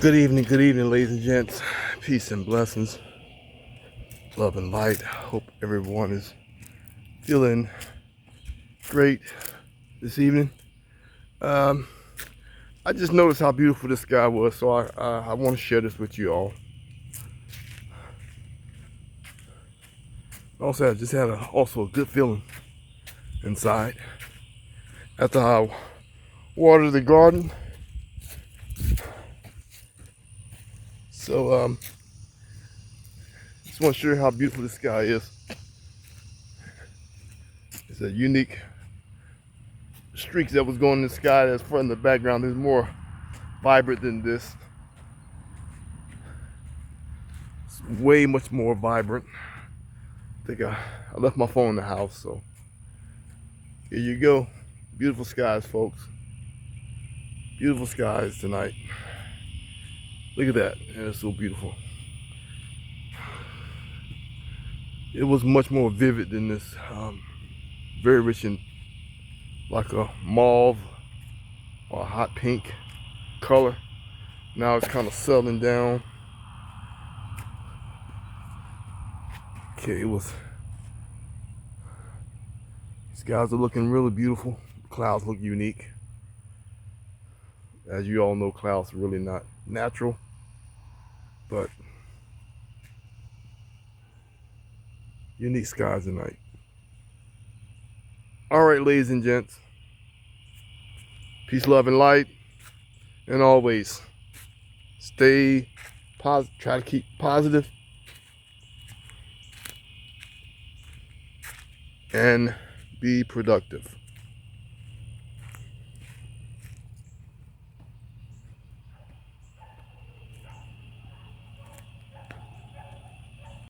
Good evening, ladies and gents. Peace and blessings, love and light. Hope everyone is feeling great this evening. I just noticed how beautiful this sky was, so I want to share this with you all. Also, I just had also a good feeling inside after I watered the garden. So just want to share how beautiful the sky is. It's a unique streaks that was going in the sky that's front in the background is more vibrant than this. It's way much more vibrant. I think I left my phone in the house, so here you go. Beautiful skies, folks. Beautiful skies tonight. Look at that. It's so beautiful. It was much more vivid than this. Very rich in like a mauve or a hot pink color. Now it's kind of settling down. Okay, these skies are looking really beautiful. Clouds look unique. As you all know, clouds are really not natural, but unique skies tonight. All right, ladies and gents. Peace, love, and light. And always stay positive. Try to keep positive and be productive.